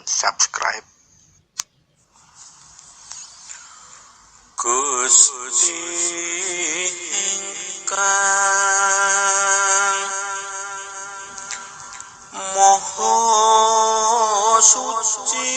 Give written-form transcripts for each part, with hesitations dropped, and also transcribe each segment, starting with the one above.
subscribe. Gusti ingkang Maha Suci,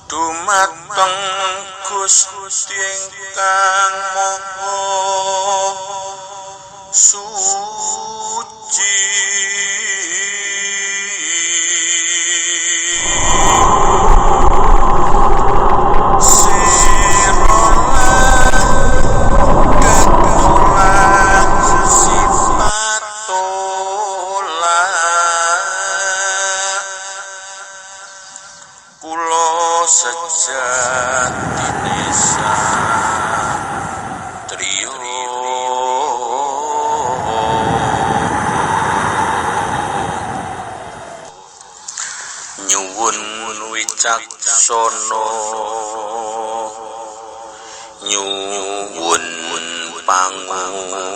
dumateng Gusti ingkang Maha Suci. Kulo sejatine satriya nyuwun wicaksana, nyuwun panguwasa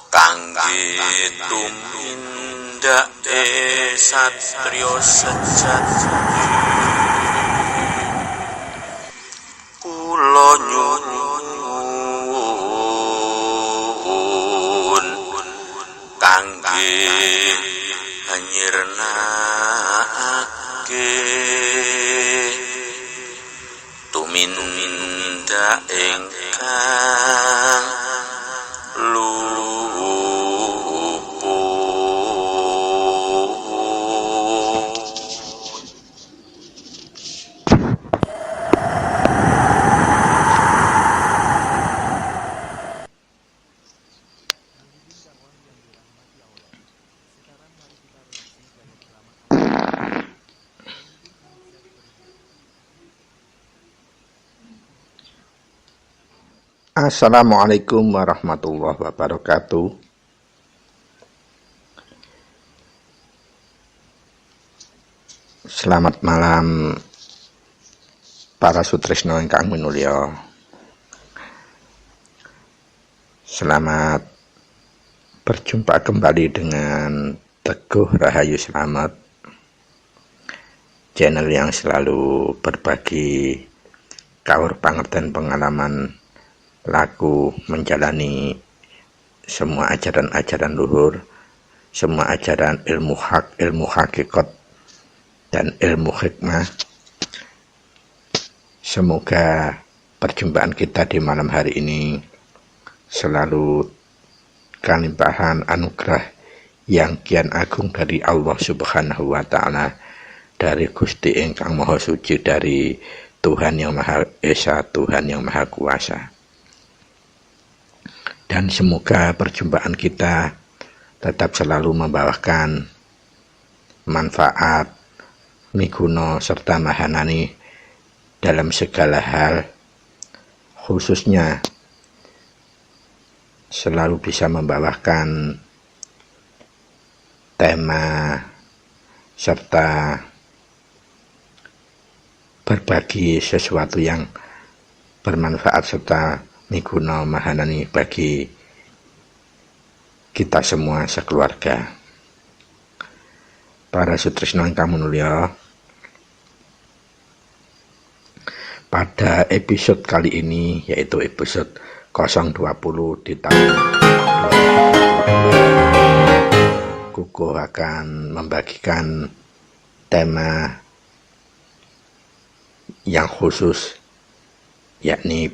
kangge tumindake satriya sejati. Kula nyuwun kangge nyirnakake tumindak ingkang Assalamualaikum warahmatullahi wabarakatuh. Selamat malam para sutresna ingkang minulya. Selamat berjumpa kembali dengan Teguh Rahayu Slamet, channel yang selalu berbagi kaur pangerten pengalaman laku menjalani semua ajaran-ajaran luhur, semua ajaran ilmu hak, ilmu hakikat, dan ilmu hikmah. Semoga perjumpaan kita di malam hari ini selalu kalimpahan anugerah yang kian agung dari Allah Subhanahu wa Ta'ala, dari Gusti ingkang Maha Suci, dari Tuhan yang Maha Esa, Tuhan yang Maha Kuasa. Dan semoga perjumpaan kita tetap selalu membawakan manfaat, miguna, serta mahanani dalam segala hal, khususnya selalu bisa membawakan tema serta berbagi sesuatu yang bermanfaat serta miguna mahanani bagi kita semua sekeluarga. Para sutresna ingkang minulya, pada episode kali ini, yaitu episode 020 di tahun 2020, Kuku akan membagikan tema yang khusus, yakni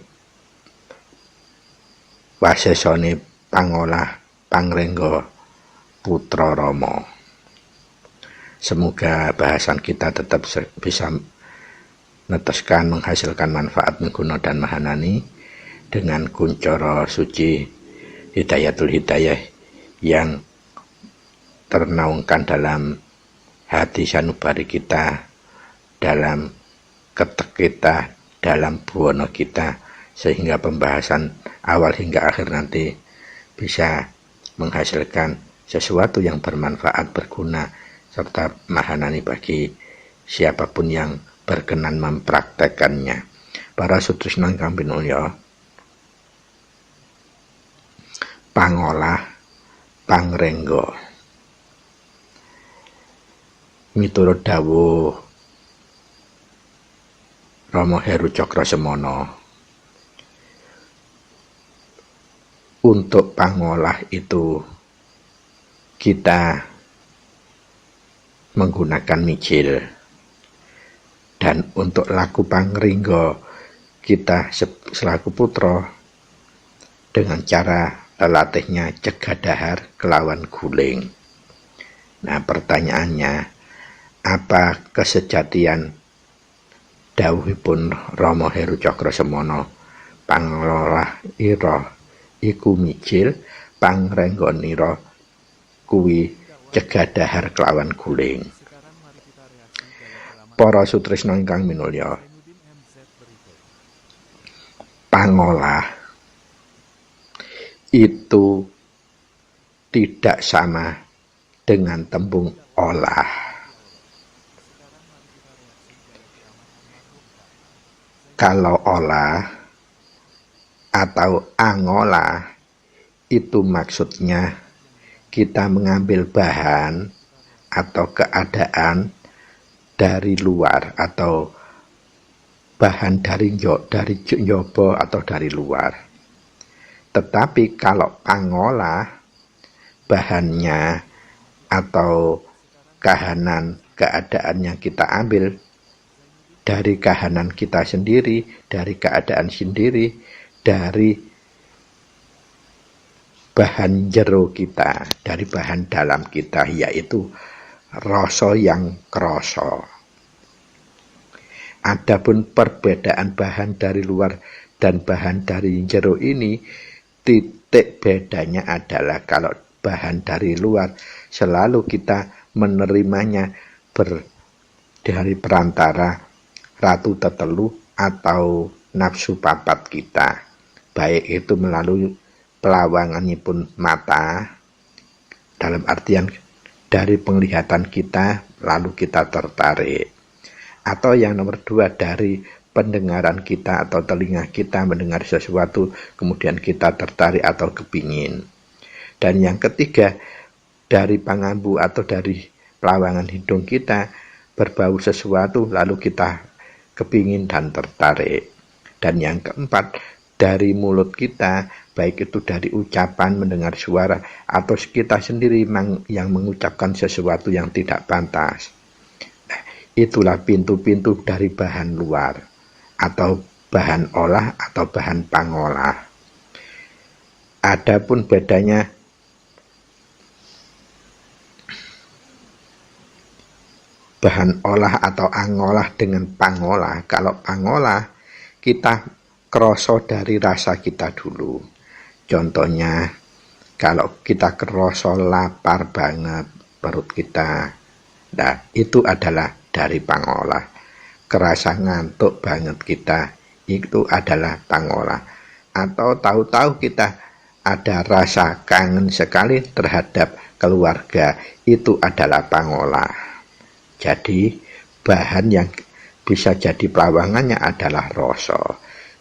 wasesane pangolah pangrengga putra Rama. Semoga bahasan kita tetap bisa neteskan, menghasilkan manfaat, mengguna dan mahanani dengan kuncara suci hidayatul hidayah yang ternaungkan dalam hati sanubari kita, dalam ketek kita, dalam buwana kita, sehingga pembahasan awal hingga akhir nanti bisa menghasilkan sesuatu yang bermanfaat, berguna, serta mahanani bagi siapapun yang berkenan mempraktekannya. Para sutrisna ingkang pinulya, pangolah pangrengga. Miturut dawuh Rama Heru Cakrasemana, untuk pangolah itu kita menggunakan mijil, dan untuk laku pangringga kita selaku putra dengan cara lelatihnya cegadahar kelawan guling. Nah, pertanyaannya, apa kesejatian dawuhipun Rama Heru Cakrasemana, pangolah ira iku mijil, pangrenggonira kuwi cegadahar kelawan guling. Para sutrisna ingkang minulya, pangolah itu tidak sama dengan tembung olah. Kalau olah atau angolah itu maksudnya kita mengambil bahan atau keadaan dari luar, atau bahan dari nyoba atau dari luar. Tetapi kalau pangolah, bahannya atau kahanan keadaan yang kita ambil dari kahanan kita sendiri, dari keadaan sendiri, dari bahan jero kita, dari bahan dalam kita, yaitu rasa yang krasa. Adapun perbedaan bahan dari luar dan bahan dari jero ini, titik bedanya adalah kalau bahan dari luar selalu kita menerimanya dari perantara ratu tetelu atau nafsu papat kita, baik itu melalui pelawanganipun mata, dalam artian dari penglihatan kita lalu kita tertarik, atau yang nomor dua dari pendengaran kita atau telinga kita mendengar sesuatu kemudian kita tertarik atau kepingin, dan yang ketiga dari pangambu atau dari pelawangan hidung kita berbau sesuatu lalu kita kepingin dan tertarik, dan yang keempat dari mulut kita, baik itu dari ucapan, mendengar suara, atau kita sendiri yang mengucapkan sesuatu yang tidak pantas. Nah, itulah pintu-pintu dari bahan luar, atau bahan olah, atau bahan pangolah. Adapun bedanya bahan olah atau angolah dengan pangolah. Kalau pangolah, kita kroso dari rasa kita dulu. Contohnya, kalau kita kroso lapar banget perut kita, nah itu adalah dari pangolah. Kerasa ngantuk banget kita, itu adalah pangolah. Atau tahu-tahu kita ada rasa kangen sekali terhadap keluarga, itu adalah pangolah. Jadi bahan yang bisa jadi pelawangannya adalah rasa.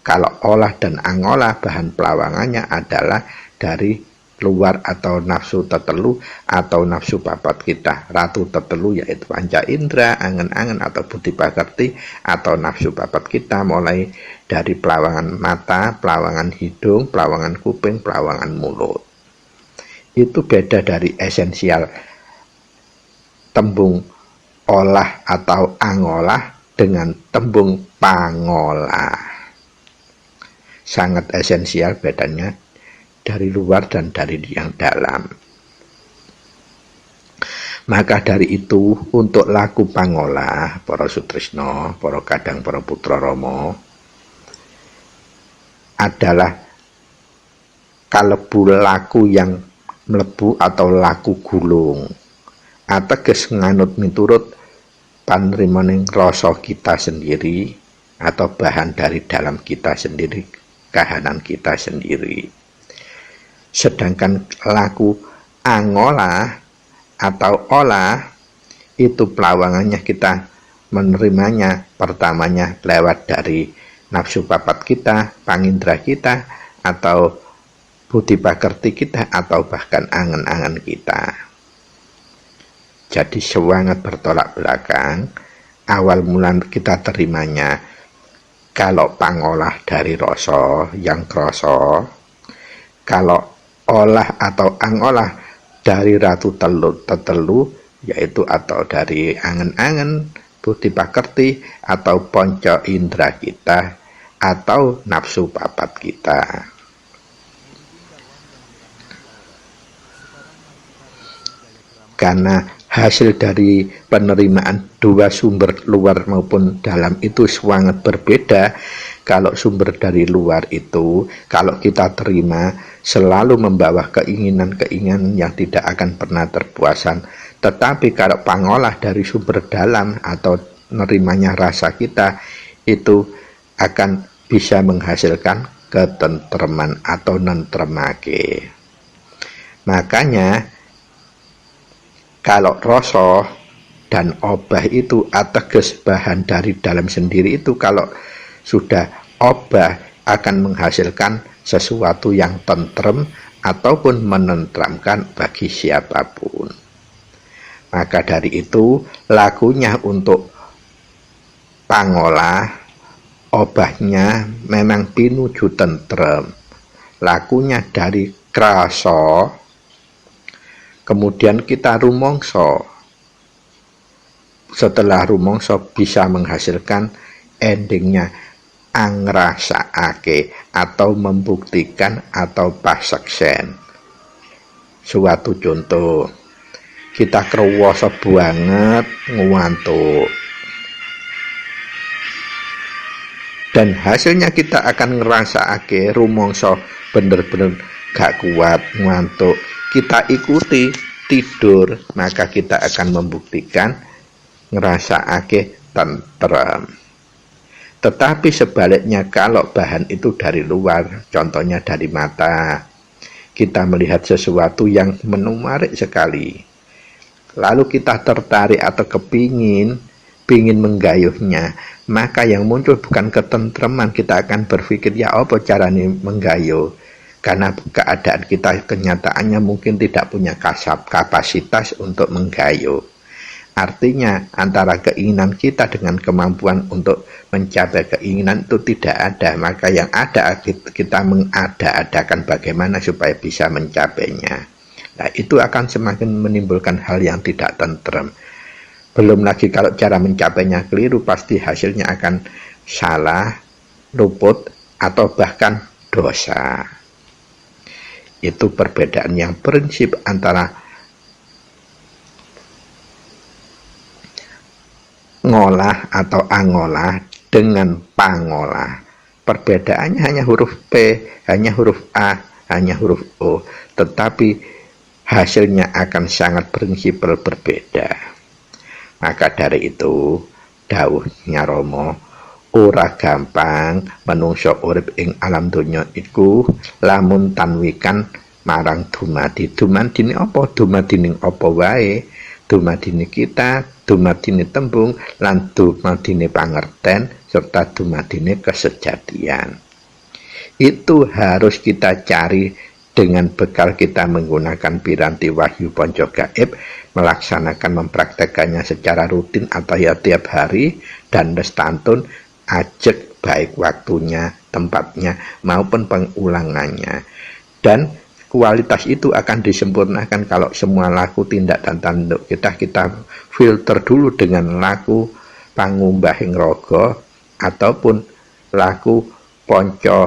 Kalau olah dan angolah, bahan pelawangannya adalah dari luar atau nafsu tetelu atau nafsu papat kita. Ratu tetelu yaitu panca indera, angen-angen atau budi pakerti, atau nafsu papat kita mulai dari pelawangan mata, pelawangan hidung, pelawangan kuping, pelawangan mulut. Itu beda dari esensial tembung olah atau angolah dengan tembung pangolah. Sangat esensial bedanya dari luar dan dari yang dalam. Maka dari itu, untuk laku pangolah, para sutrisna, para kadang, para putra Rama, adalah kalebu laku yang mlebu atau laku gulung, ateges nganut miturut panrimaning rasa kita sendiri atau bahan dari dalam kita sendiri, kahanan kita sendiri. Sedangkan laku angola atau olah itu pelawangannya kita menerimanya pertamanya lewat dari nafsu papat kita, pangindra kita, atau budi pakerti kita, atau bahkan angan-angan kita. Jadi sangat bertolak belakang. Awal mula kita terimanya kalau pangolah dari rasa yang kroso, kalau olah atau angolah dari ratu tetelu, yaitu atau dari angan-angan, budi pakerti, atau ponco indra kita, atau nafsu papat kita. Karena hasil dari penerimaan dua sumber luar maupun dalam itu sangat berbeda. Kalau sumber dari luar itu, kalau kita terima, selalu membawa keinginan-keinginan yang tidak akan pernah terpuasan. Tetapi kalau pangolah dari sumber dalam atau menerimanya rasa kita, itu akan bisa menghasilkan ketentreman atau nentremake. Makanya kalau rasa dan obah itu ateges bahan dari dalam sendiri itu, kalau sudah obah akan menghasilkan sesuatu yang tentrem ataupun menentramkan bagi siapapun. Maka dari itu lakunya untuk pangolah, obahnya memang pinuju tentrem. Lakunya dari krasa, kemudian kita rumangsa. Setelah rumangsa bisa menghasilkan endingnya angrasakake atau membuktikan atau pasaksen. Suatu contoh, kita krewasa banget ngantuk, dan hasilnya kita akan ngerasakake rumangsa bener-bener gak kuat ngantuk, kita ikuti tidur, maka kita akan membuktikan ngerasakake tentrem. Tetapi sebaliknya kalau bahan itu dari luar, contohnya dari mata, kita melihat sesuatu yang menarik sekali, lalu kita tertarik atau kepingin menggayuhnya, maka yang muncul bukan ketentreman, kita akan berpikir ya apa caranya menggayuh, karena keadaan kita kenyataannya mungkin tidak punya kapasitas untuk menggayuh. Artinya antara keinginan kita dengan kemampuan untuk mencapai keinginan itu tidak ada, maka yang ada kita mengada-adakan bagaimana supaya bisa mencapainya. Nah, itu akan semakin menimbulkan hal yang tidak tentrem. Belum lagi kalau cara mencapainya keliru, pasti hasilnya akan salah, luput, atau bahkan dosa. Itu perbedaan yang prinsip antara ngolah atau angolah dengan pangolah. Perbedaannya hanya huruf P, hanya huruf A, hanya huruf O, tetapi hasilnya akan sangat prinsipal berbeda. Maka dari itu dawuhnya Rama, ora gampang manungsa urip ing alam donya iku lamun tanwikan marang dumadi. Dumadine apa? Dumadine apa wae. Dumadine kita, dumadine tembung, lan dumadine pangerten, serta dumadine kesejatian. Itu harus kita cari dengan bekal kita menggunakan piranti wahyu ponco gaib, melaksanakan mempraktekannya secara rutin atau ya tiap hari, dan lestantun ajek baik waktunya, tempatnya, maupun pengulangannya. Dan kualitas itu akan disempurnakan kalau semua laku, tindak, dan tanduk kita filter dulu dengan laku pangumbahing raga ataupun laku ponco,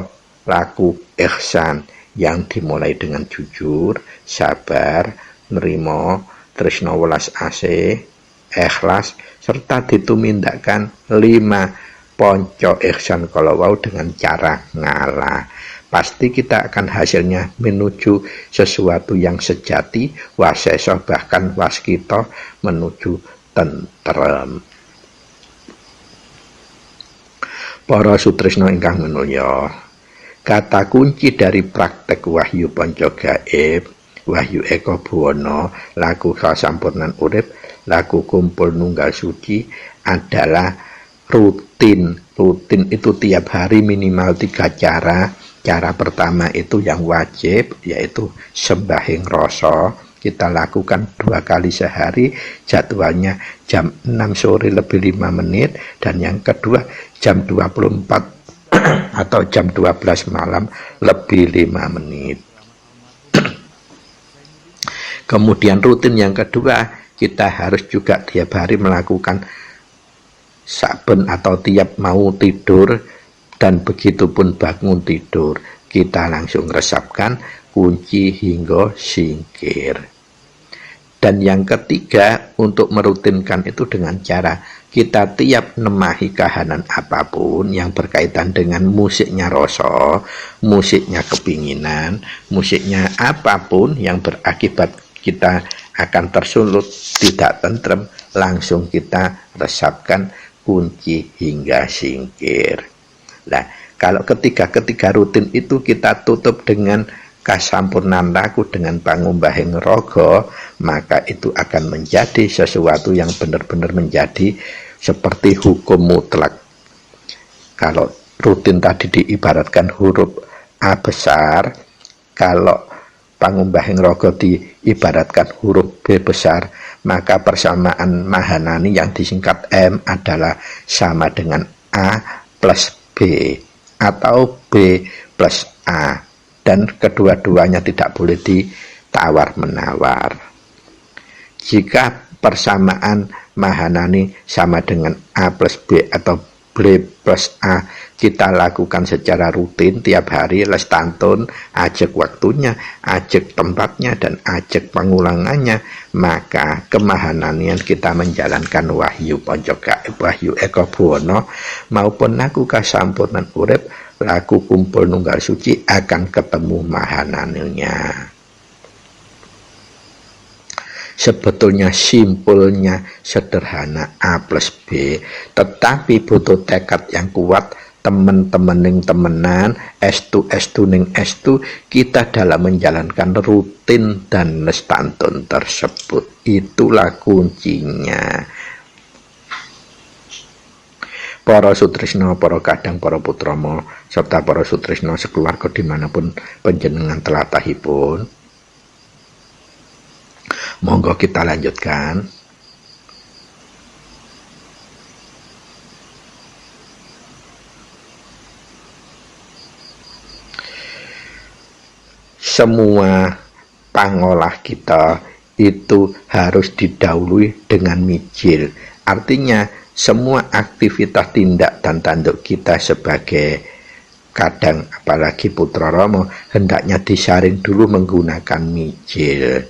laku ihsan yang dimulai dengan jujur, sabar, nerimo, tresna welas asih, ikhlas, serta ditumindakkan 5 ponco ihsan kalau wau dengan cara ngalah. Pasti kita akan hasilnya menuju sesuatu yang sejati, waseso bahkan waskito menuju tentrem. Para sutresna ingkang minulya, Kata kunci dari praktek wahyu panca gaib, wahyu eko buwana, laku kasampurnan urip, laku kumpul nunggal suci adalah rutin. Rutin itu tiap hari minimal 3 cara. Cara pertama itu yang wajib, yaitu sembahyang rasa. Kita lakukan 2 kali sehari, jadwalnya jam 6 sore lebih 5 menit, dan yang kedua jam 24 atau jam 12 malam lebih 5 menit. Kemudian rutin yang kedua, kita harus juga tiap hari melakukan saben atau tiap mau tidur dan begitu pun bangun tidur, kita langsung resapkan kunci hingga singkir. Dan yang ketiga, untuk merutinkan itu dengan cara kita tiap nemahi kahanan apapun yang berkaitan dengan musiknya rasa, musiknya kepinginan, musiknya apapun yang berakibat kita akan tersulut, tidak tentrem, langsung kita resapkan kunci hingga singkir. Nah, kalau ketiga rutin itu kita tutup dengan kasampurnan laku dengan pangumbahing raga, maka itu akan menjadi sesuatu yang benar-benar menjadi seperti hukum mutlak. Kalau rutin tadi diibaratkan huruf A besar, kalau pangumbahing raga diibaratkan huruf B besar, maka persamaan Mahanani yang disingkat M adalah sama dengan A plus B atau B plus A, dan kedua-duanya tidak boleh ditawar-menawar. Jika persamaan Mahanani sama dengan A plus B atau B plus A, kita lakukan secara rutin tiap hari, lestantun, ajak waktunya, ajak tempatnya, dan ajak pengulangannya, maka kemahananian kita menjalankan wahyu panca gaib, wahyu eko buwana maupun laku kasampurnan urip, laku kumpul nunggal suci akan ketemu mahananinya. Sebetulnya simpulnya sederhana, A plus B, tetapi butuh tekad yang kuat, teman-teman ning temenan, estu ning estu, kita dalam menjalankan rutin dan lestantun tersebut. Itulah kuncinya. Para sutrisno, para kadang, para putrama, serta para sutrisno sekeluarga dimanapun panjenengan telatahipun, monggo kita lanjutkan. Semua pangolah kita itu harus didahului dengan mijil. Artinya semua aktivitas tindak dan tanduk kita sebagai kadang, apalagi putra Rama, hendaknya disaring dulu menggunakan mijil.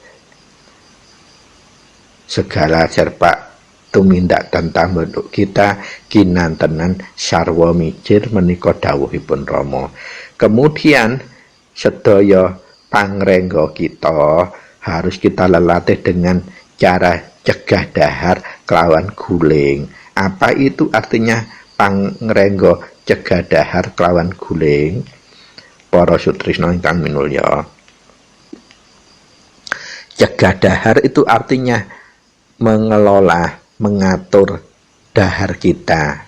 Segala serpak tumindak dan tambenduk kita kinantenan sarwa mijil menika dawuhipun Rama. Kemudian sedaya pangrengga kita harus kita lelatih dengan cara cegah dahar kelawan guling. Apa itu artinya pangrengga cegah dahar kelawan guling? Para sutrisno ingkang minulya, cegah dahar itu artinya mengelola, mengatur dahar kita.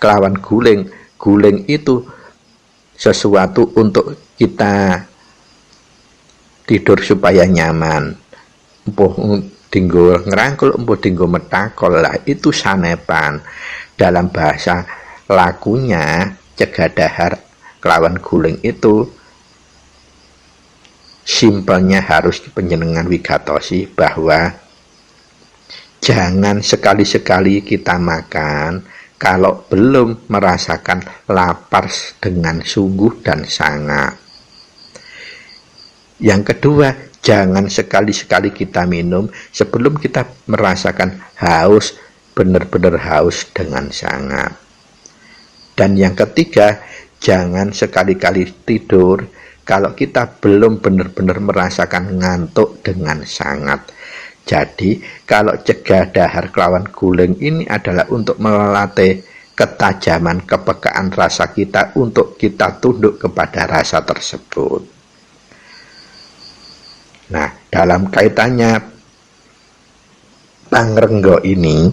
Kelawan guling, guling itu sesuatu untuk kita tidur supaya nyaman. Empuh dinggo ngerangkul, empuh dinggo metakol, lah itu sanepan. Dalam bahasa lakunya cegah dahar kelawan guling itu simpelnya harus panjenengan wigatosi bahwa jangan sekali-sekali kita makan kalau belum merasakan lapar dengan sungguh dan sangat. Yang kedua, jangan sekali-sekali kita minum sebelum kita merasakan haus, benar-benar haus dengan sangat. Dan yang ketiga, jangan sekali-kali tidur kalau kita belum benar-benar merasakan ngantuk dengan sangat. Jadi, kalau cegah dahar kelawan guling ini adalah untuk melatih ketajaman, kepekaan rasa kita untuk kita tunduk kepada rasa tersebut. Nah, dalam kaitannya pangrenggo ini,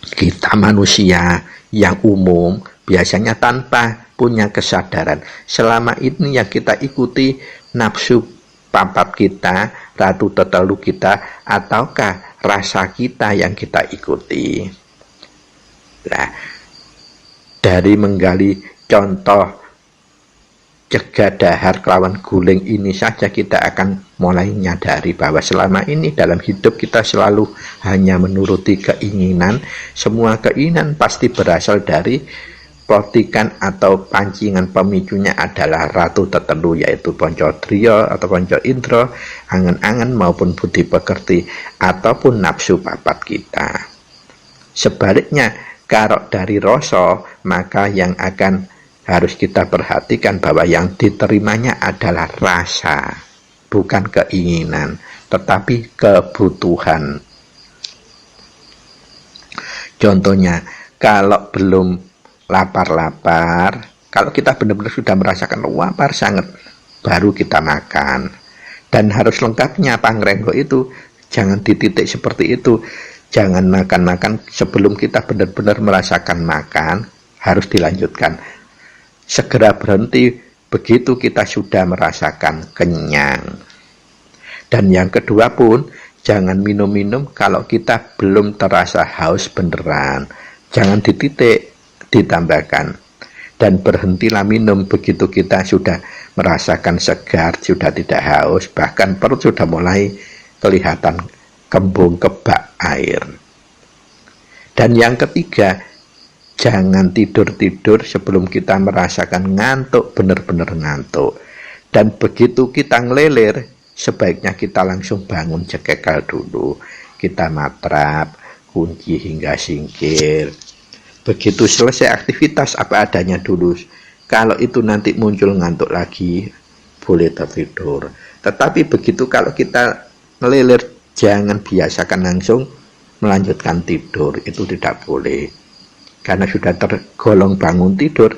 kita manusia yang umum biasanya tanpa punya kesadaran. Selama ini yang kita ikuti nafsu papat kita, ratu tetelu kita, ataukah rasa kita yang kita ikuti. Nah, dari menggali contoh Jagadahar kelawan guling ini saja kita akan mulai menyadari bahwa selama ini dalam hidup kita selalu hanya menuruti keinginan. Semua keinginan pasti berasal dari plotikan atau pancingan pemicunya adalah ratu tetelu, yaitu Pancadriya atau Panca Indra, angan-angan maupun budi pekerti ataupun nafsu papat kita. Sebaliknya, kalau dari rasa, maka yang akan harus kita perhatikan bahwa yang diterimanya adalah rasa, bukan keinginan, tetapi kebutuhan. Contohnya, kalau belum lapar-lapar, kalau kita benar-benar sudah merasakan lapar sangat, baru kita makan. Dan harus lengkapnya pangrenggo itu, jangan dititik seperti itu. Jangan makan-makan sebelum kita benar-benar merasakan makan, harus dilanjutkan. Segera berhenti begitu kita sudah merasakan kenyang. Dan yang kedua pun, jangan minum-minum kalau kita belum terasa haus beneran. Jangan dititik, ditambahkan. Dan berhentilah minum begitu kita sudah merasakan segar, sudah tidak haus, bahkan perut sudah mulai kelihatan kembung kebak air. Dan yang ketiga, jangan tidur-tidur sebelum kita merasakan ngantuk, benar-benar ngantuk. Dan begitu kita ngelelir, sebaiknya kita langsung bangun cekekal dulu. Kita matrap, kunci hingga singkir. Begitu selesai aktivitas apa adanya dulu. Kalau itu nanti muncul ngantuk lagi, boleh tertidur. Tetapi begitu kalau kita ngelelir, jangan biasakan langsung melanjutkan tidur. Itu tidak boleh. Karena sudah tergolong bangun tidur,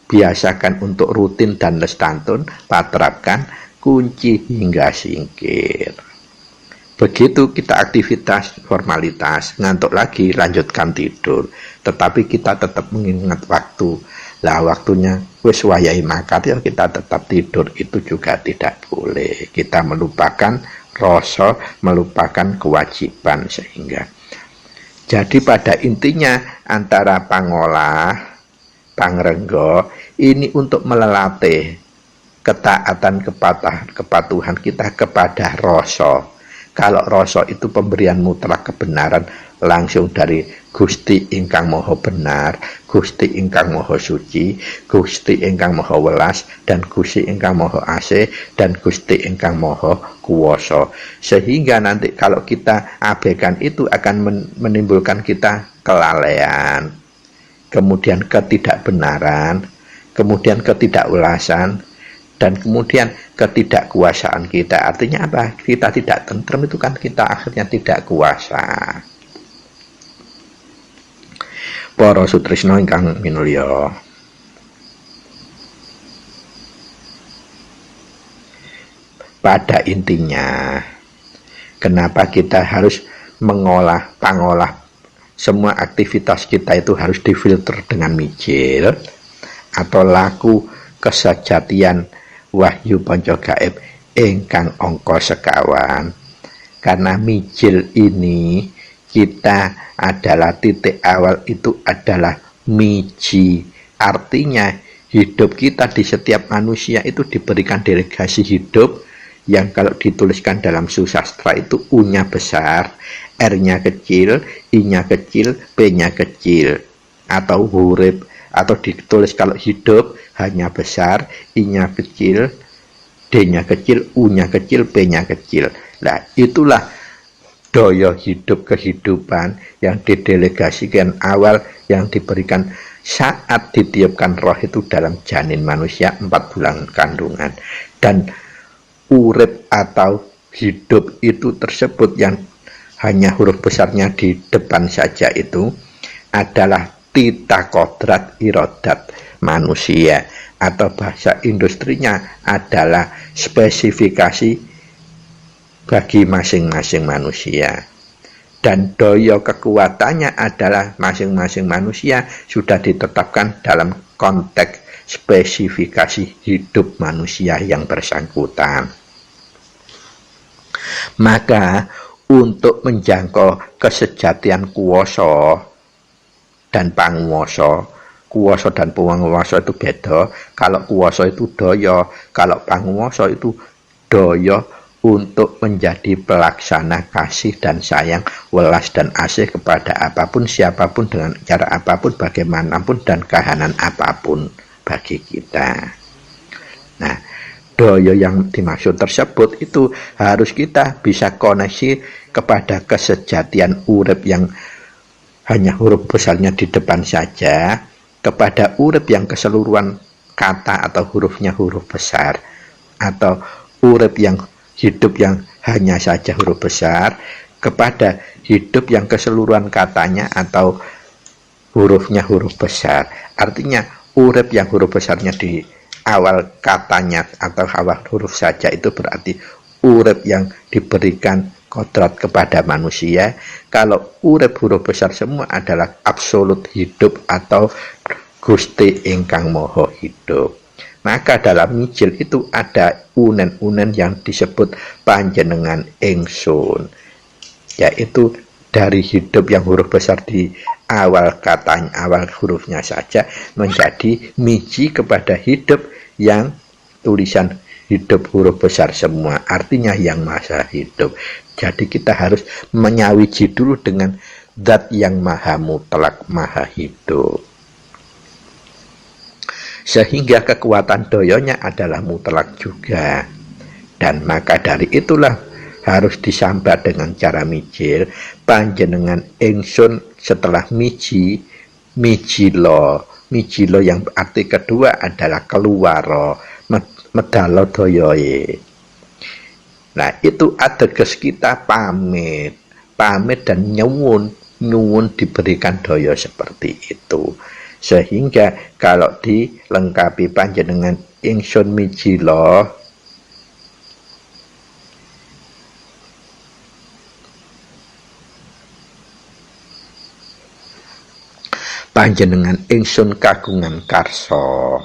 biasakan untuk rutin dan lestantun, patrapkan kunci hingga singkir. Begitu kita aktivitas formalitas, ngantuk lagi, lanjutkan tidur. Tetapi kita tetap mengingat waktu. Lah waktunya wis wayahe makan, ya kita tetap tidur, itu juga tidak boleh. Kita melupakan rasa, melupakan kewajiban sehingga. Jadi pada intinya antara pangolah, pangrenggo ini untuk melatih ketaatan kepatuhan kita kepada rasa. Kalau rasa itu pemberian mutlak kebenaran langsung dari Gusti ingkang Maha Benar, Gusti ingkang Maha Suci, Gusti ingkang Maha Welas, dan Gusti ingkang Maha Asih, dan Gusti ingkang Maha Kuwasa. Sehingga nanti kalau kita abaikan itu akan menimbulkan kita kelalaian, kemudian ketidakbenaran, kemudian ketidakulasan, dan kemudian ketidakkuasaan kita. Artinya apa? Kita tidak tentrem, itu kan kita akhirnya tidak kuasa. Para sutresna ingkang minulya, pada intinya kenapa kita harus pangolah semua aktivitas kita itu harus difilter dengan mijil atau laku kesejatian wahyu panca gaib ingkang angka sekawan. Karena mijil ini kita adalah titik awal, itu adalah miji. Artinya hidup kita di setiap manusia itu diberikan delegasi hidup yang kalau dituliskan dalam susastra itu U-nya besar, R-nya kecil, I-nya kecil, P-nya kecil, atau hurib, atau ditulis kalau hidup hanya besar, I-nya kecil, D-nya kecil, U-nya kecil, P-nya kecil. Nah, itulah daya hidup kehidupan yang didelegasikan awal, yang diberikan saat ditiupkan roh itu dalam janin manusia 4 bulan kandungan. Dan urip atau hidup itu tersebut yang hanya huruf besarnya di depan saja itu adalah tita kodrat irodat manusia, atau bahasa industrinya adalah spesifikasi bagi masing-masing manusia. Dan daya kekuatannya adalah masing-masing manusia sudah ditetapkan dalam konteks spesifikasi hidup manusia yang bersangkutan. Maka untuk menjangkau kesejatian kuwasa dan panguwasa, kuwasa dan panguwasa itu beda. Kalau kuwasa itu daya, kalau panguwasa itu daya untuk menjadi pelaksana kasih dan sayang, welas dan asih kepada apapun, siapapun, dengan cara apapun, bagaimanapun, dan kahanan apapun bagi kita. Nah, daya yang dimaksud tersebut itu harus kita bisa koneksi kepada kesejatian urip yang hanya huruf besarnya di depan saja, kepada urip yang keseluruhan kata atau hurufnya huruf besar, atau urip yang hidup yang hanya saja huruf besar, kepada hidup yang keseluruhan katanya atau hurufnya huruf besar. Artinya urip yang huruf besarnya di awal katanya atau awal huruf saja itu berarti urip yang diberikan kodrat kepada manusia. Kalau urip huruf besar semua adalah absolut hidup atau Gusti ingkang moho hidup. Maka dalam mijil itu ada unen-unen yang disebut panjenengan ingsun, yaitu dari hidup yang huruf besar di awal katanya, awal hurufnya saja, menjadi miji kepada hidup yang tulisan hidup huruf besar semua, artinya yang maha hidup. Jadi kita harus menyawiji dulu dengan zat yang maha mutlak, maha hidup, sehingga kekuatan doyonya adalah mutlak juga. Dan maka dari itulah harus disambat dengan cara mijil, panjenengan ingsun setelah miji, mijilo. Mijilo yang arti kedua adalah keluaro, medalo doyoe. Nah, itu ateges kita pamit dan nyuwun diberikan doyo seperti itu. Sehingga kalau dilengkapi panjenengan ingsun mijilo, panjenengan ingsun kagungan karso.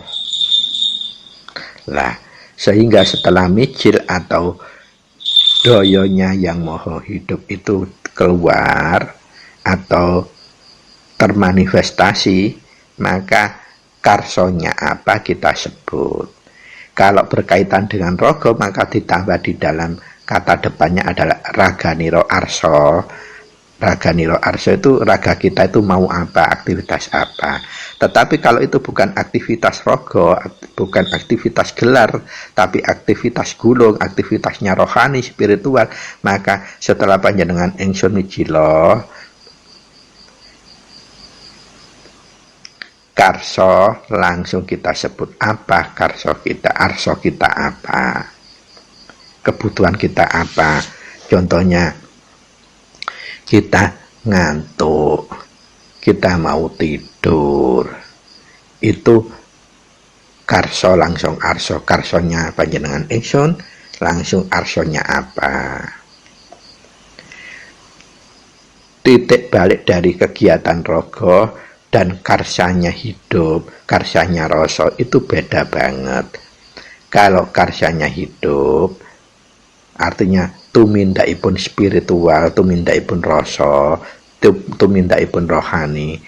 Lah, sehingga setelah mijil atau doyonya yang moho hidup itu keluar atau termanifestasi, maka karsonya apa kita sebut. Kalau berkaitan dengan rogo, maka ditambah di dalam kata depannya adalah raganiro arso. Raganiro arso itu raga kita itu mau apa, aktivitas apa. Tetapi kalau itu bukan aktivitas rogo, bukan aktivitas gelar, tapi aktivitas gulung, aktivitasnya rohani, spiritual, maka setelah panjenengan ingsun mijilo, karso langsung kita sebut apa karso kita, arso kita apa, kebutuhan kita apa. Contohnya kita ngantuk, kita mau tidur, itu karso langsung arso, karsonya panjenengan ingsun, langsung arsonya apa. Titik balik dari kegiatan rogo dan karsanya hidup, karsanya rasa itu beda banget. Kalau karsanya hidup, artinya tumindaipun spiritual, tumindaipun rasa, tumindaipun rohani,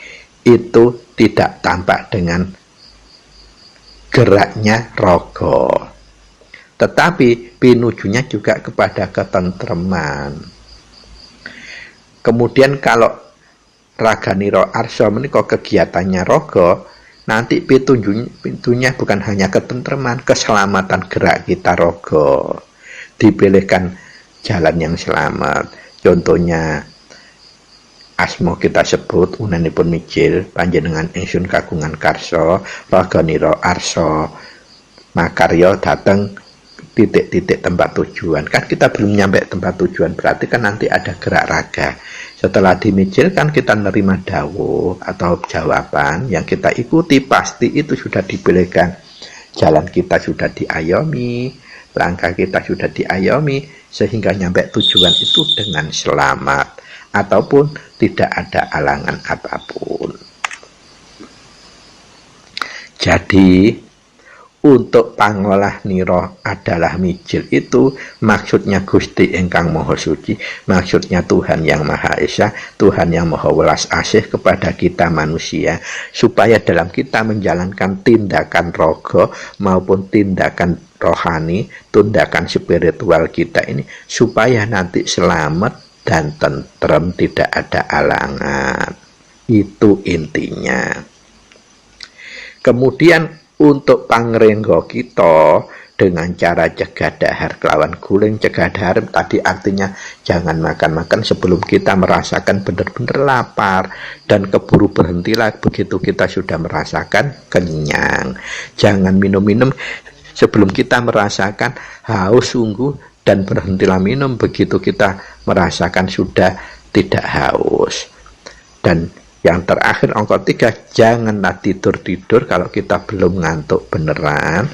itu tidak tampak dengan geraknya rogo, tetapi pinujunya juga kepada ketentreman. Kemudian kalau raganiro arso menika kegiatannya rogo, nanti pintunya bukan hanya ketentreman, keselamatan gerak kita rogo, dipilihkan jalan yang selamat. Contohnya asmo kita sebut unanipun mijil, panjenengan ingsun kagungan karso, raganiro arso, makaryo datang titik-titik tempat tujuan. Kan kita belum nyampe tempat tujuan, berarti kan nanti ada gerak raga, Setelah dimijil kan kita nerima dawuh atau jawaban yang kita ikuti, pasti itu sudah dipilihkan. Jalan kita sudah diayomi, langkah kita sudah diayomi, sehingga nyampe tujuan itu dengan selamat ataupun tidak ada alangan apapun. Jadi untuk pangolah niro adalah mijil itu maksudnya Gusti ingkang Maha Suci, maksudnya Tuhan yang Maha Esa, Tuhan yang Maha Welas Asih kepada kita manusia, supaya dalam kita menjalankan tindakan rogo maupun tindakan rohani, tindakan spiritual kita ini, supaya nanti selamat dan tentrem, tidak ada alangan. Itu intinya. Kemudian untuk pangrenggo kita dengan cara cegah dahar kelawan guling. Cegah dahar tadi artinya jangan makan-makan sebelum kita merasakan benar-benar lapar, dan keburu berhentilah begitu kita sudah merasakan kenyang. Jangan minum-minum sebelum kita merasakan haus sungguh, dan berhentilah minum begitu kita merasakan sudah tidak haus. Dan yang terakhir angka 3, janganlah tidur-tidur kalau kita belum ngantuk beneran,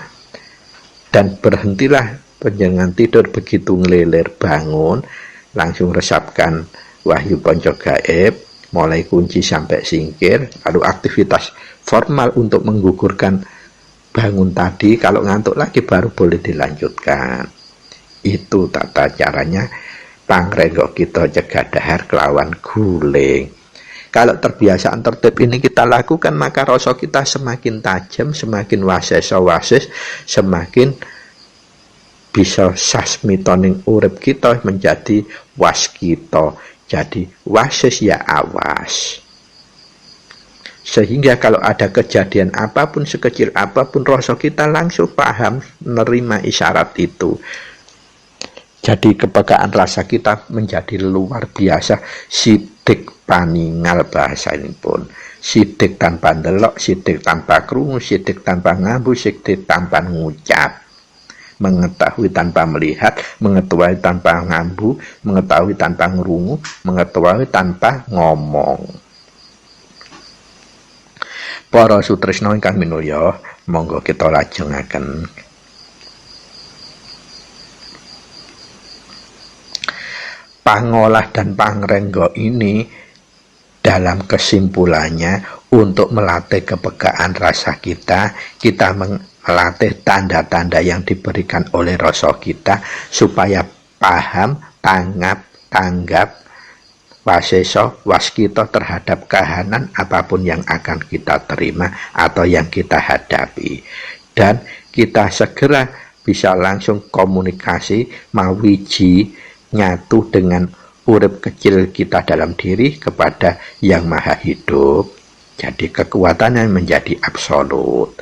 dan berhentilah jangan tidur begitu ngelilir bangun, langsung resapkan wahyu ponco gaib, mulai kunci sampai singkir, lalu aktivitas formal untuk menggugurkan bangun tadi, kalau ngantuk lagi baru boleh dilanjutkan. Itu tata caranya pangrenggo kita cegah dahar kelawan guling. Kalau kebiasaan tertib ini kita lakukan, maka rasa kita semakin tajam, semakin wasis, semakin bisa sasmitoning urip kita menjadi waskita. Jadi wasis ya awas. Sehingga kalau ada kejadian apapun, sekecil apapun, rasa kita langsung paham, menerima isyarat itu. Jadi kepekaan rasa kita menjadi luar biasa. Sidik paningal bahasa ini pun. Sidik tanpa ndelok, sidik tanpa krungu, sidik tanpa ngambu, sidik tanpa ngucap. Mengetahui tanpa melihat, mengetahui tanpa ngambu, mengetahui tanpa ngerungu, mengetahui tanpa ngomong. Para sutresna ingkang minulya, monggo kita lajengaken. Pangolah dan pangrenggo ini dalam kesimpulannya untuk melatih kepekaan rasa kita melatih tanda-tanda yang diberikan oleh rasa kita supaya paham, tanggap, waseso, waskita terhadap kahanan apapun yang akan kita terima atau yang kita hadapi. Dan kita segera bisa langsung komunikasi, mawiji, nyatu dengan urip kecil kita dalam diri kepada yang maha hidup. Jadi kekuatannya menjadi absolut.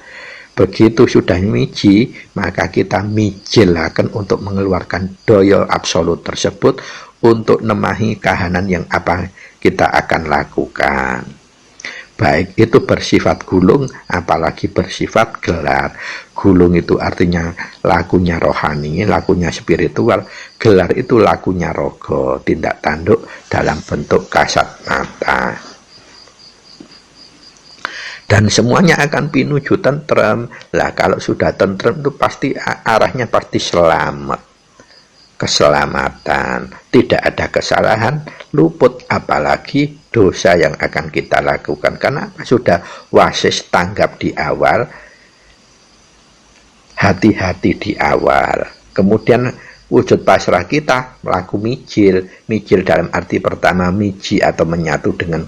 Begitu sudah miji, maka kita mijilaken untuk mengeluarkan daya absolut tersebut untuk nemahi kahanan yang apa kita akan lakukan. Baik itu bersifat gulung, apalagi bersifat gelar. Gulung itu artinya lakunya rohani, lakunya spiritual. Gelar itu lakunya rogo, tindak tanduk dalam bentuk kasat mata. Dan semuanya akan pinuju tentrem. Lah kalau sudah tentrem itu pasti arahnya pasti selamat. Keselamatan, tidak ada kesalahan, luput apalagi dosa yang akan kita lakukan, karena sudah wasis tanggap di awal, hati-hati di awal. Kemudian wujud pasrah kita melaku mijil dalam arti pertama miji atau menyatu dengan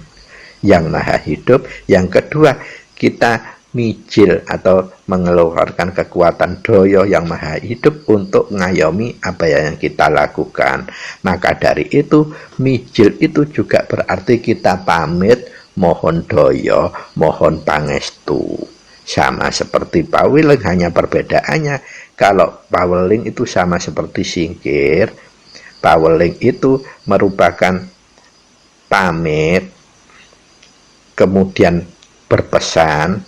yang maha hidup. Yang kedua kita mijil atau mengeluarkan kekuatan doyo yang maha hidup untuk ngayomi apa yang kita lakukan. Maka dari itu mijil itu juga berarti kita pamit, mohon doyo, mohon pangestu. Sama seperti paweling, hanya perbedaannya kalau paweling itu sama seperti singkir, paweling itu merupakan pamit, kemudian berpesan,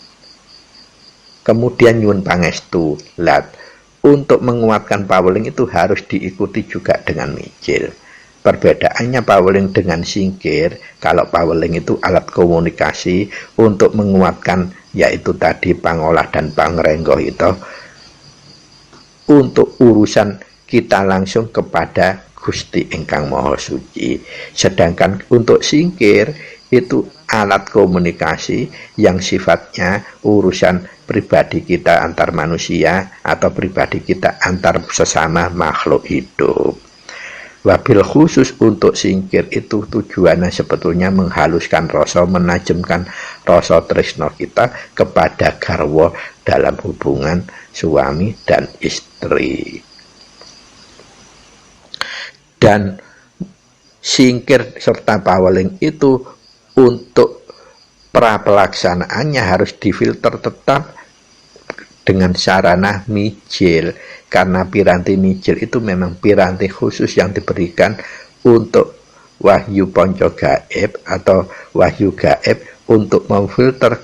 kemudian nyuwun pangestu. Lat untuk menguatkan paweling itu harus diikuti juga dengan mijil. Perbedaannya paweling dengan singkir, kalau paweling itu alat komunikasi untuk menguatkan, yaitu tadi pangolah dan pangrenggoh itu, untuk urusan kita langsung kepada Gusti Ingkang Maha Suci. Sedangkan untuk singkir itu alat komunikasi yang sifatnya urusan pribadi kita antar manusia atau pribadi kita antar sesama makhluk hidup. Wabil khusus untuk singkir itu tujuannya sebetulnya menghaluskan rasa, menajamkan rasa tresno kita kepada garwa dalam hubungan suami dan istri. Dan singkir serta paweling itu untuk pra-pelaksanaannya harus difilter tetap dengan sarana mijil, karena piranti mijil itu memang piranti khusus yang diberikan untuk wahyu ponco gaib atau wahyu gaib untuk memfilter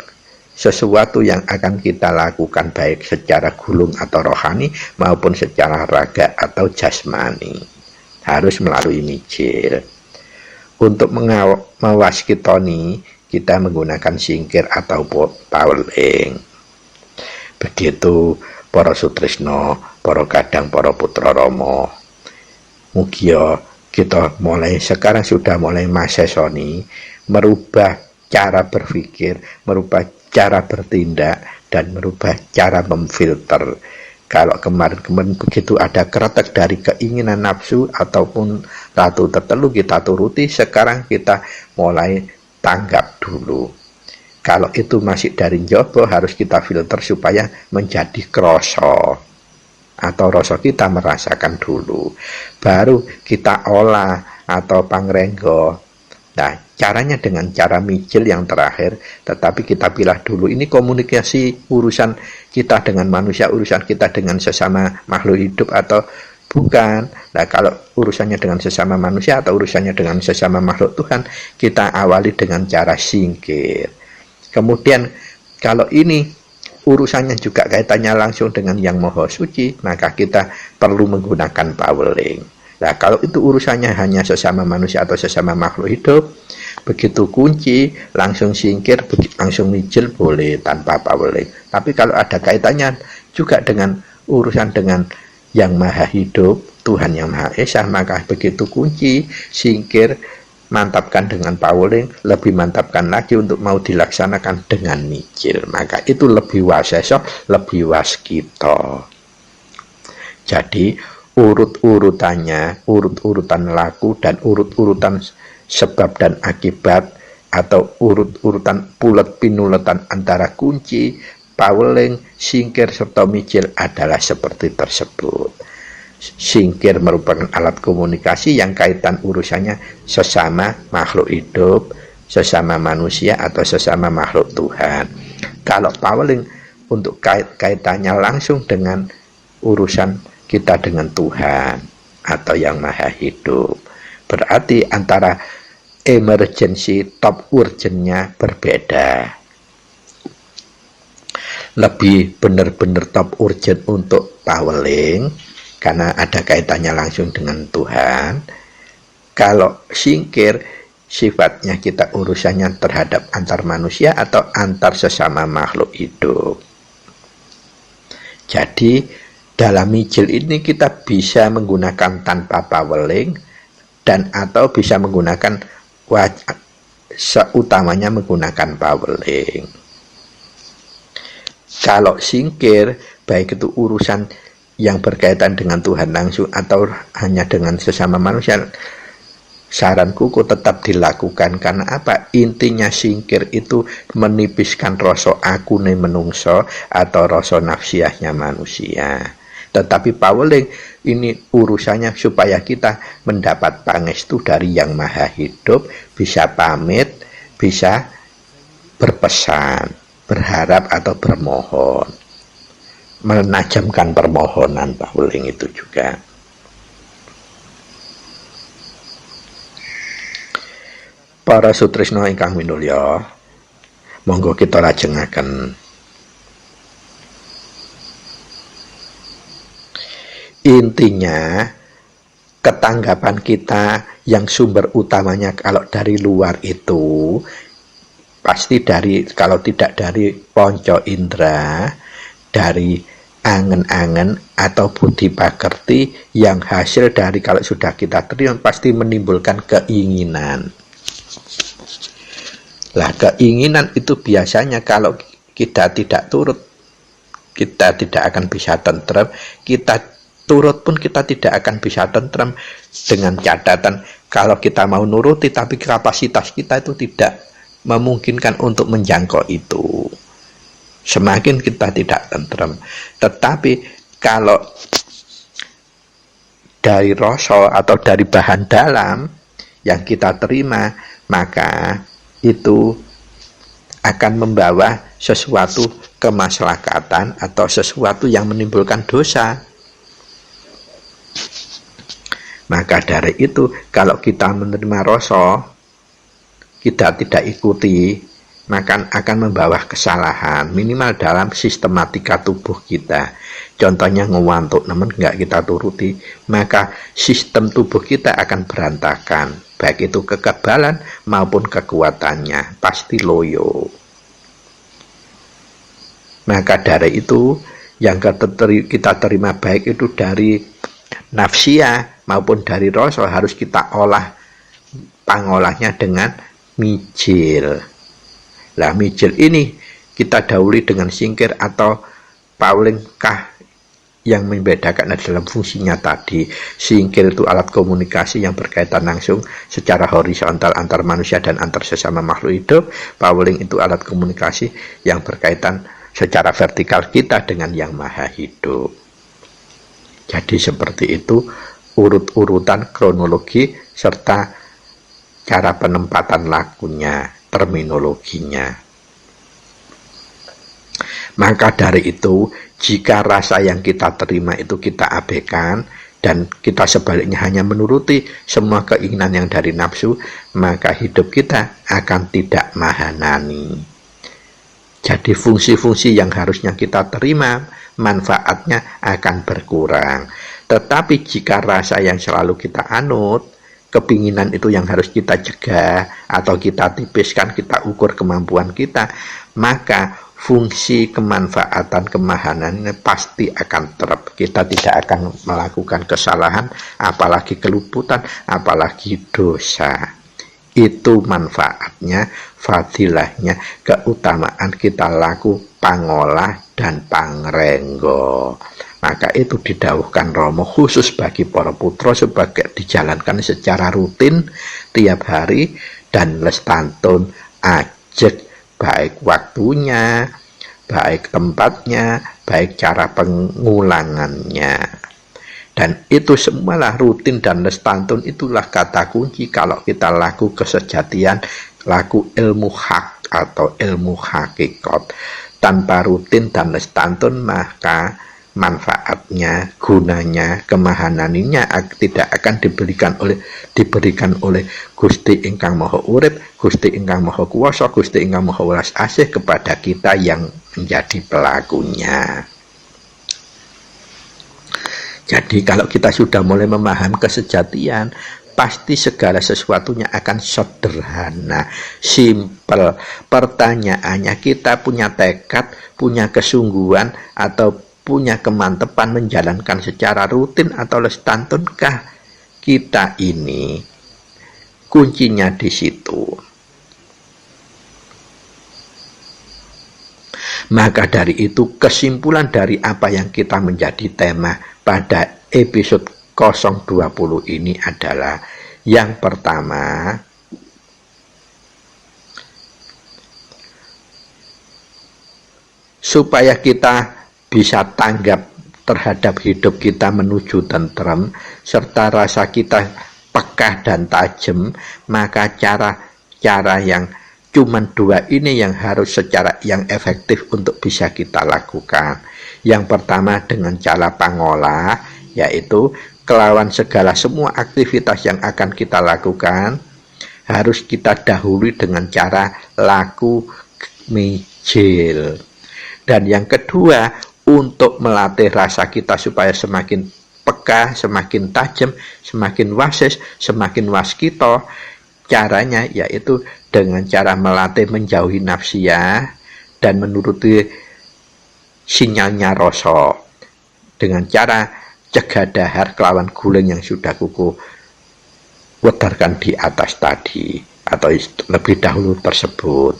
sesuatu yang akan kita lakukan baik secara gulung atau rohani maupun secara raga atau jasmani, harus melalui mijil. Untuk mewaskitoni kita menggunakan singkir atau paweling. Begitu para sutresno, para kadang, para putra rama. Mugia kita mulai sekarang sudah mulai masesoni merubah cara berpikir, merubah cara bertindak, dan merubah cara memfilter. Kalau kemarin-kemarin begitu ada kretek dari keinginan nafsu ataupun ratu tertentu kita turuti, sekarang kita mulai tanggap dulu. Kalau itu masih dari njobo, harus kita filter supaya menjadi kroso, atau rasa kita merasakan dulu, baru kita olah atau pangrenggo. Nah, caranya dengan cara mijil yang terakhir, tetapi kita pilah dulu, ini komunikasi urusan kita dengan manusia, urusan kita dengan sesama makhluk hidup atau bukan. Nah, kalau urusannya dengan sesama manusia atau urusannya dengan sesama makhluk Tuhan, kita awali dengan cara singkir. Kemudian kalau ini urusannya juga kaitannya langsung dengan Yang Maha Suci, maka kita perlu menggunakan paweling. Nah, kalau itu urusannya hanya sesama manusia atau sesama makhluk hidup, begitu kunci langsung singkir, langsung mijil boleh tanpa paweling. Tapi kalau ada kaitannya juga dengan urusan dengan Yang Maha Hidup, Tuhan Yang Maha Esa, maka begitu kunci singkir, mantapkan dengan paweling, lebih mantapkan lagi untuk mau dilaksanakan dengan mijil. Maka itu lebih waseso, lebih waskito. Jadi urut-urutannya, urut-urutan laku dan urut-urutan sebab dan akibat, atau urut-urutan pulet pinuletan antara kunci, paweling, singkir serta mijil adalah seperti tersebut. Singkir merupakan alat komunikasi yang kaitan urusannya sesama makhluk hidup, sesama manusia atau sesama makhluk Tuhan. Kalau paweling untuk kaitannya langsung dengan urusan kita dengan Tuhan atau Yang Maha Hidup. Berarti antara emergency top urgentnya berbeda. Lebih benar-benar top urgent untuk paweling karena ada kaitannya langsung dengan Tuhan. Kalau singkir sifatnya kita urusannya terhadap antar manusia atau antar sesama makhluk hidup. Jadi dalam mijil ini kita bisa menggunakan tanpa paweling dan atau bisa menggunakan seutamanya menggunakan paweling. Kalau singkir baik itu urusan yang berkaitan dengan Tuhan langsung atau hanya dengan sesama manusia, saranku tetap dilakukan. Karena apa? Intinya singkir itu menipiskan rasa akune menungso atau rasa nafsiahnya manusia. Tetapi paweling ini urusannya supaya kita mendapat pangestu dari Yang Maha Hidup, bisa pamit, bisa berpesan, berharap atau bermohon. Menajamkan permohonan paweling itu juga. Para sutresno ingkang minulya, monggo kita lajengaken. Intinya ketanggapan kita yang sumber utamanya kalau dari luar itu pasti kalau tidak dari ponco indera, dari angen-angen atau budi pakerti yang hasil dari kalau sudah kita terima pasti menimbulkan keinginan. Lah keinginan itu biasanya kalau kita tidak turut, kita tidak akan bisa tentrem. Kita turut pun kita tidak akan bisa tentrem, dengan catatan kalau kita mau nuruti tapi kapasitas kita itu tidak memungkinkan untuk menjangkau itu, semakin kita tidak tentrem. Tetapi kalau dari rasa atau dari bahan dalam yang kita terima, maka itu akan membawa sesuatu kemaslahatan atau sesuatu yang menimbulkan dosa. Maka dari itu kalau kita menerima rasa, kita tidak ikuti, maka akan membawa kesalahan minimal dalam sistematika tubuh kita. Contohnya ngewantuk namun enggak kita turuti, maka sistem tubuh kita akan berantakan, baik itu kekebalan maupun kekuatannya pasti loyo. Maka dari itu yang kita terima baik itu dari nafsia maupun dari rasa harus kita olah pangolahnya dengan mijil. Lah mijil ini kita dahului dengan singkir atau paulingkah yang membedakan dalam fungsinya tadi. Singkir itu alat komunikasi yang berkaitan langsung secara horizontal antar manusia dan antar sesama makhluk hidup. Pauling itu alat komunikasi yang berkaitan secara vertikal kita dengan yang maha hidup. Jadi seperti itu urut-urutan kronologi serta cara penempatan lakunya, terminologinya. Maka dari itu, jika rasa yang kita terima itu kita abaikan dan kita sebaliknya hanya menuruti semua keinginan yang dari nafsu, maka hidup kita akan tidak mahanani. Jadi fungsi-fungsi yang harusnya kita terima, manfaatnya akan berkurang. Tetapi jika rasa yang selalu kita anut, kepinginan itu yang harus kita cegah atau kita tipiskan, kita ukur kemampuan kita, maka fungsi kemanfaatan kemahanannya pasti akan terap. Kita tidak akan melakukan kesalahan, apalagi keluputan, apalagi dosa. Itu manfaatnya, fadilahnya, keutamaan kita laku pangolah dan pangrenggo. Maka itu didhawuhkan Rama khusus bagi para putra sebagai dijalankan secara rutin tiap hari dan lestantun ajek, baik waktunya, baik tempatnya, baik cara pengulangannya. Dan itu semualah rutin dan lestantun, itulah kata kunci kalau kita laku kesejatian, laku ilmu hak atau ilmu hakikat. Tanpa rutin dan lestantun maka manfaatnya, gunanya, kemahananinya tidak akan diberikan oleh Gusti ingkang Maha Urip, Gusti ingkang Maha Kuwasa, Gusti ingkang Maha Welas Asih kepada kita yang menjadi pelakunya. Jadi kalau kita sudah mulai memahami kesejatian, pasti segala sesuatunya akan sederhana, simpel. Pertanyaannya, kita punya tekad, punya kesungguhan, atau punya kemantepan menjalankan secara rutin atau lestantunkah kita ini? Kuncinya di situ. Maka dari itu kesimpulan dari apa yang kita menjadi tema pada episode 020 ini adalah yang pertama, supaya kita bisa tanggap terhadap hidup kita menuju tentrem serta rasa kita pekah dan tajam, maka cara yang cuman dua ini yang harus secara yang efektif untuk bisa kita lakukan. Yang pertama dengan cara pangolah, yaitu kelawan segala semua aktivitas yang akan kita lakukan harus kita dahului dengan cara laku mijil. Dan yang kedua, untuk melatih rasa kita supaya semakin peka, semakin tajam, semakin wasis, semakin waskito. Caranya yaitu dengan cara melatih menjauhi nafsiyah dan menuruti sinyalnya rasa, dengan cara cegah dahar kelawan guling yang sudah kuku wedarkan di atas tadi atau lebih dahulu tersebut.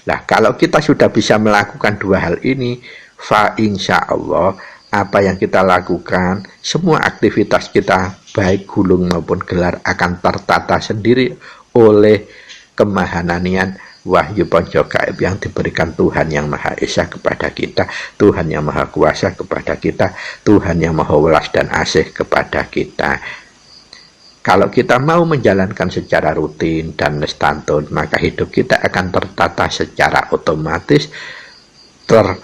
Nah, kalau kita sudah bisa melakukan dua hal ini, fa insya Allah apa yang kita lakukan, semua aktivitas kita baik gulung maupun gelar akan tertata sendiri oleh kemahananian wahyu ponco gaib yang diberikan Tuhan yang Maha Esa kepada kita, Tuhan yang Maha Kuasa kepada kita, Tuhan yang Maha Welas dan Asih kepada kita. Kalau kita mau menjalankan secara rutin dan nestantun, maka hidup kita akan tertata secara otomatis, tercapai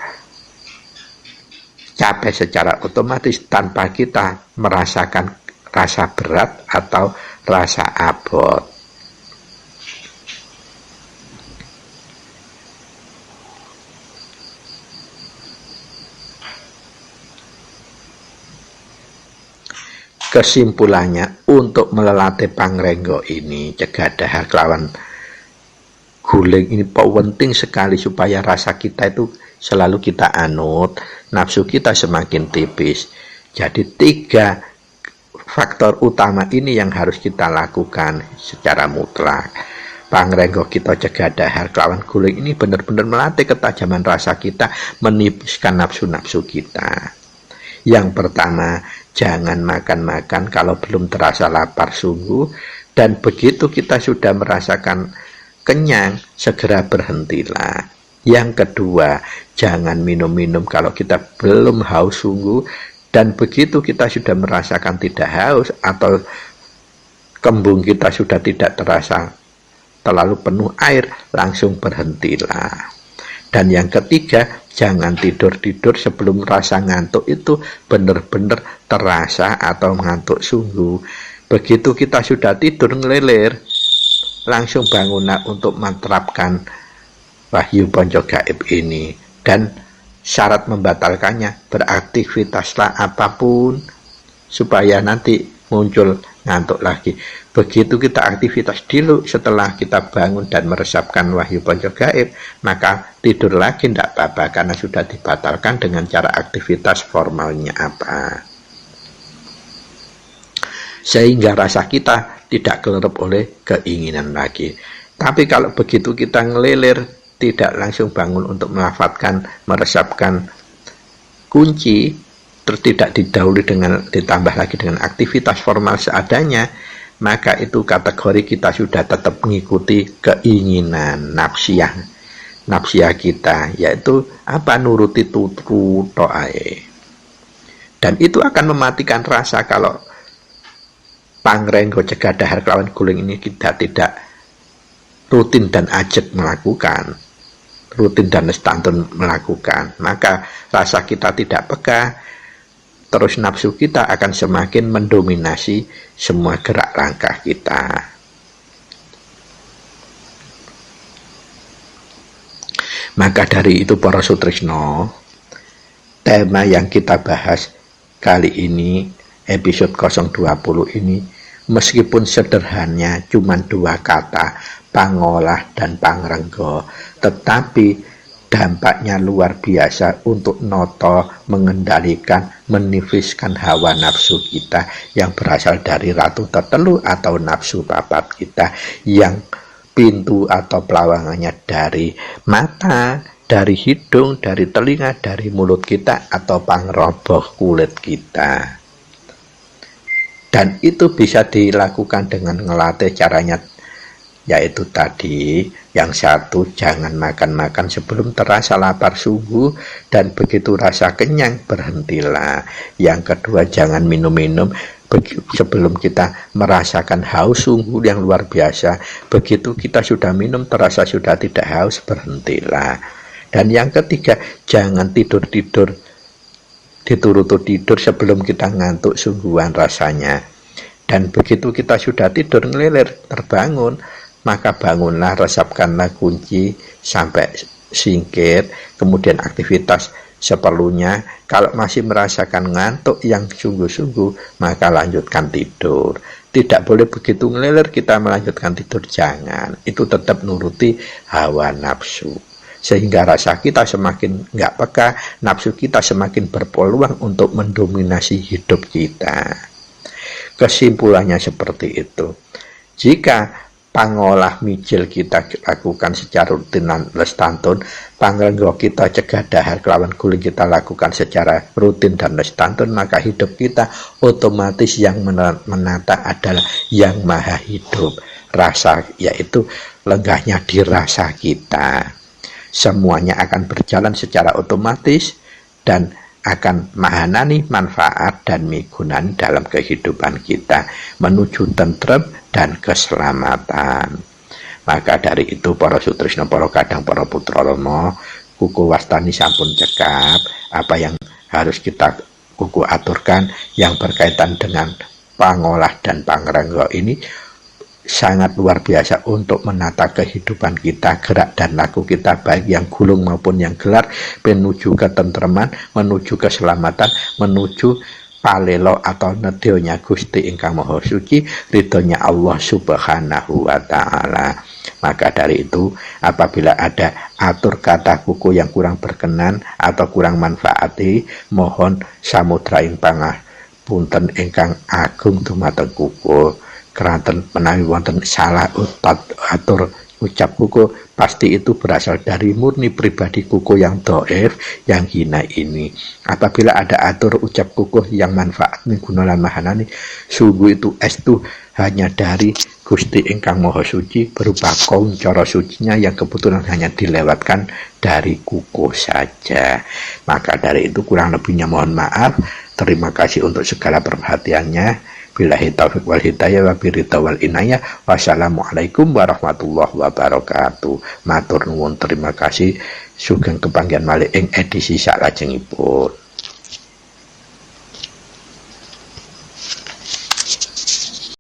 secara otomatis tanpa kita merasakan rasa berat atau rasa abot. Kesimpulannya, untuk melatih pangrenggo ini, cegah dahar kelawan guling ini penting sekali supaya rasa kita itu selalu kita anut, nafsu kita semakin tipis. Jadi 3 faktor utama ini yang harus kita lakukan secara mutlak. Pangrenggo kita cegah dahar kelawan guling ini benar-benar melatih ketajaman rasa kita, menipiskan nafsu-nafsu kita. Yang pertama, jangan makan-makan kalau belum terasa lapar sungguh, dan begitu kita sudah merasakan kenyang, segera berhentilah. Yang kedua, jangan minum-minum kalau kita belum haus sungguh, dan begitu kita sudah merasakan tidak haus atau kembung kita sudah tidak terasa terlalu penuh air, langsung berhentilah. Dan yang ketiga, jangan tidur-tidur sebelum rasa ngantuk itu benar-benar terasa atau ngantuk sungguh. Begitu kita sudah tidur ngelilir, langsung bangunlah untuk menerapkan wahyu ponco gaib ini. Dan syarat membatalkannya, beraktivitaslah apapun supaya nanti muncul ngantuk lagi. Begitu kita aktivitas dulu, setelah kita bangun dan meresapkan wahyu ponco gaib, maka tidur lagi tidak apa-apa karena sudah dibatalkan dengan cara aktivitas formalnya apa. Sehingga rasa kita tidak kelerep oleh keinginan lagi. Tapi kalau begitu kita ngelilir, tidak langsung bangun untuk melafadzkan, meresapkan kunci, terus tidak didahului dengan ditambah lagi dengan aktivitas formal seadanya, maka itu kategori kita sudah tetap mengikuti keinginan nafsiyah kita, yaitu apa, nuruti tutru to'ae. Dan itu akan mematikan rasa kalau pangrenggo cegah dahar kelawan guling ini kita tidak rutin dan ajak melakukan, rutin dan nestantun melakukan, maka rasa kita tidak peka, terus nafsu kita akan semakin mendominasi semua gerak langkah kita. Maka dari itu para sutrisno, tema yang kita bahas kali ini, episode 020 ini, meskipun sederhananya cuma 2 kata, pangolah dan pangrenggo, tetapi dampaknya luar biasa untuk noto, mengendalikan, menifiskan hawa nafsu kita yang berasal dari ratu tertelu atau nafsu papat kita, yang pintu atau pelawangannya dari mata, dari hidung, dari telinga, dari mulut kita atau pangroboh kulit kita. Dan itu bisa dilakukan dengan ngelatih caranya, yaitu tadi, yang satu, jangan makan-makan sebelum terasa lapar sungguh, dan begitu rasa kenyang berhentilah. Yang kedua, jangan minum-minum sebelum kita merasakan haus sungguh yang luar biasa. Begitu kita sudah minum terasa sudah tidak haus, berhentilah. Dan yang ketiga, jangan tidur-tidur diturutu tidur sebelum kita ngantuk sungguhan rasanya. Dan begitu kita sudah tidur ngelilir, terbangun, maka bangunlah, resapkanlah kunci sampai singkir, kemudian aktivitas seperlunya. Kalau masih merasakan ngantuk yang sungguh-sungguh, maka lanjutkan tidur. Tidak boleh begitu ngeleler kita melanjutkan tidur, jangan. Itu tetap nuruti hawa nafsu. Sehingga rasa kita semakin nggak peka, nafsu kita semakin berpeluang untuk mendominasi hidup kita. Kesimpulannya seperti itu. Jika pangolah mijil kita lakukan secara rutin dan lestantun, pangrenggo kita cegah dahar kelawan guling kita lakukan secara rutin dan lestantun, maka hidup kita otomatis yang menata adalah yang maha hidup. Rasa, yaitu lenggahnya di rasa kita. Semuanya akan berjalan secara otomatis dan akan mahanani manfaat dan migunan dalam kehidupan kita menuju tentrem dan keselamatan. Maka dari itu para sutrisna, para kadang, para putra rama, kuku wastani sampun cekap apa yang harus kita kuku aturkan yang berkaitan dengan pangolah dan pangrenggo ini sangat luar biasa untuk menata kehidupan kita, gerak dan laku kita baik yang gulung maupun yang gelar, menuju ketentreman, menuju keselamatan, menuju palelo atau nedilnya Gusti ingkang Maha Suci, ridhonya Allah Subhanahu wa Ta'ala. Maka dari itu, apabila ada atur kata kuku yang kurang berkenan atau kurang manfaati, mohon samudraing pangapunten ingkang agung dumateng kuku. Keranten menawi wonten salah atur ucap kuku, pasti itu berasal dari murni pribadi kuku yang dhaif, yang hina ini. Apabila ada atur ucap kuku yang manfaat miguna lan mahanani, sungguh itu estu hanya dari Gusti ingkang Maha Suci berupa kaum cara sucinya yang kebetulan hanya dilewatkan dari kuku saja. Maka dari itu kurang lebihnya mohon maaf. Terima kasih untuk segala perhatiannya. Billahi taufiq wal hidayah wa birita wal inayah. Wassalamualaikum warahmatullahi wabarakatuh. Matur nuwun, terima kasih. Sugeng kepanggihan malih ing edisi salajengipun.